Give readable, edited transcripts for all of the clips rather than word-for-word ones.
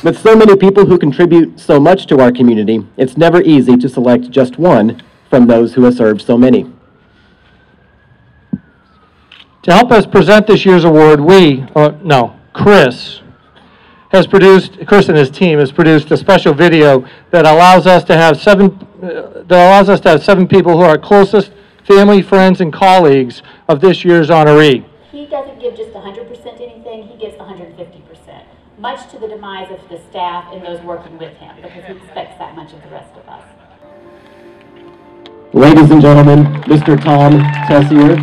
With so many people who contribute so much to our community, it's never easy to select just one from those who have served so many. To help us present this year's award, Chris and his team has produced a special video that allows us to have seven people who are closest family, friends, and colleagues of this year's honoree. He doesn't give just 100% anything, he gives 150%, much to the demise of the staff and those working with him, because he expects that much of the rest of us. Ladies and gentlemen, Mr. Tom Tessier,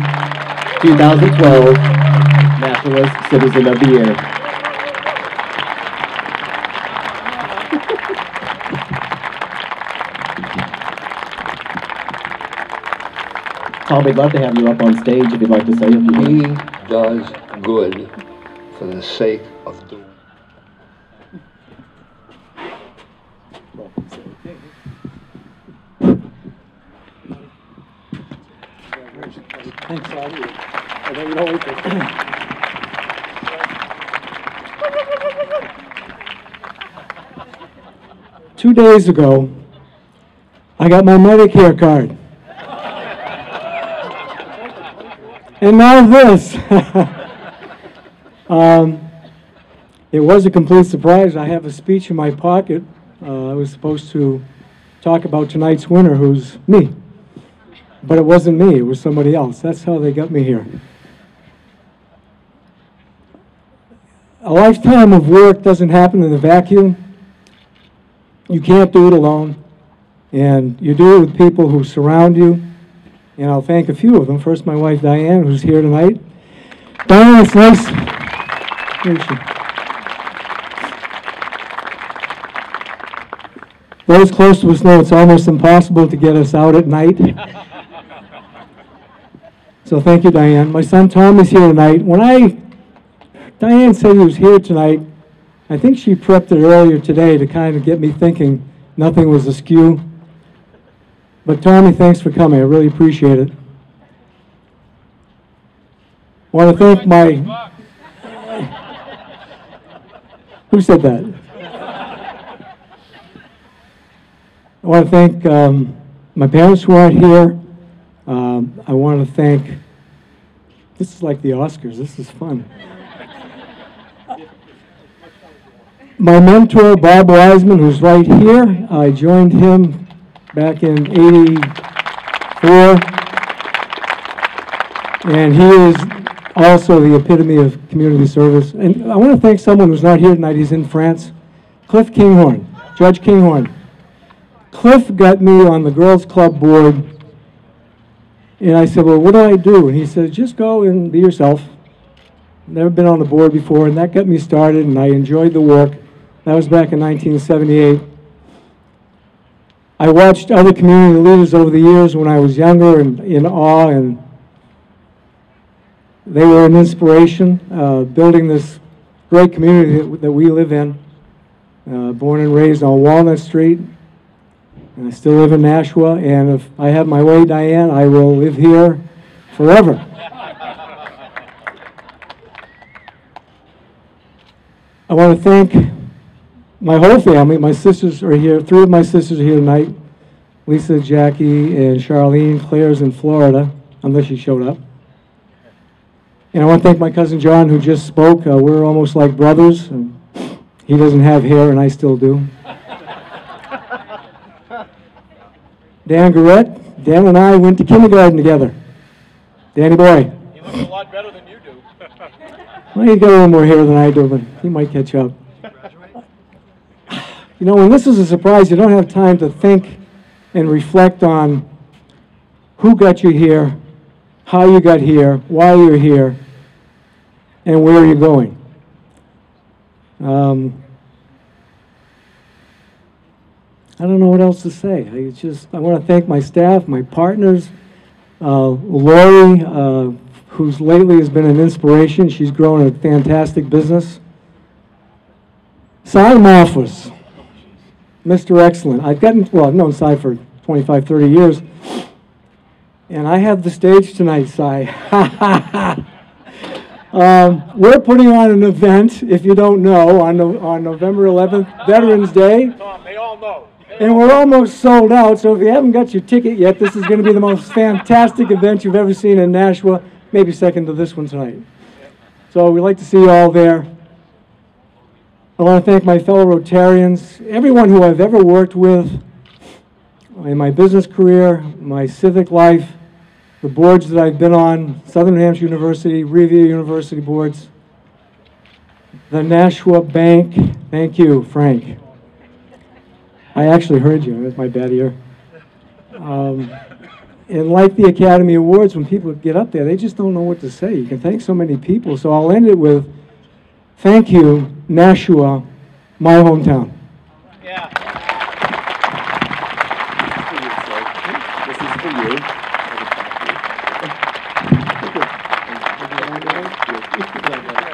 2012 Nashua Citizen of the Year. Tom, we'd love to have you up on stage if you'd like to say a few words. He does good for the sake of doing. Thanks, I know you don't wait for 2 days ago, I got my Medicare card. And now this. It was a complete surprise. I have a speech in my pocket. I was supposed to talk about tonight's winner, who's me. But it wasn't me, it was somebody else. That's how they got me here. A lifetime of work doesn't happen in a vacuum. You can't do it alone. And you do it with people who surround you. And I'll thank a few of them. First, my wife, Diane, who's here tonight. Diane, it's nice. Here she is. Those close to us know it's almost impossible to get us out at night. So thank you, Diane. My son Tom is here tonight. Diane said he was here tonight, I think she prepped it earlier today to kind of get me thinking nothing was askew. But Tommy, thanks for coming. I really appreciate it. I want to thank my... Who said that? I want to thank my parents who aren't here. I want to thank... This is like the Oscars. This is fun. My mentor, Bob Wiseman, who's right here. I joined him back in '84, and he is also the epitome of community service. And I want to thank someone who's not here tonight. He's in France. Cliff Kinghorn, Judge Kinghorn. Cliff got me on the Girls Club board, and I said, well, what do I do? And he said, just go and be yourself. Never been on the board before, and that got me started, and I enjoyed the work. That was back in 1978. I watched other community leaders over the years when I was younger and in awe, and they were an inspiration, building this great community that we live in. Born and raised on Walnut Street, and I still live in Nashua, and if I have my way, Diane, I will live here forever. I want to thank my whole family. My sisters are here. 3 of my sisters are here tonight. Lisa, Jackie, and Charlene. Claire's in Florida, unless she showed up. And I want to thank my cousin John, who just spoke. We're almost like brothers. He doesn't have hair, and I still do. Dan Garrett. Dan and I went to kindergarten together. Danny boy. He looks a lot better than you do. Well, he's got a little more hair than I do, but he might catch up. You know, when this is a surprise, you don't have time to think and reflect on who got you here, how you got here, why you're here, and where you're going. I don't know what else to say. I want to thank my staff, my partners, Lori, who's lately has been an inspiration. She's grown a fantastic business. Cy Moffus, Mr. Excellent. I've known Cy for 25, 30 years. And I have the stage tonight, Cy. We're putting on an event, if you don't know, on November 11th, Veterans Day. Tom, they all know. And we're almost sold out, so if you haven't got your ticket yet, this is going to be the most fantastic event you've ever seen in Nashua, maybe second to this one tonight. So we'd like to see you all there. I want to thank my fellow Rotarians, everyone who I've ever worked with in my business career, my civic life, the boards that I've been on, Southern New Hampshire University, Revere University boards, the Nashua Bank. Thank you, Frank. I actually heard you. That's my bad ear. And like the Academy Awards, when people get up there, they just don't know what to say. You can thank so many people. So I'll end it with, thank you, Nashua, my hometown. Yeah. This is for you. This is for you.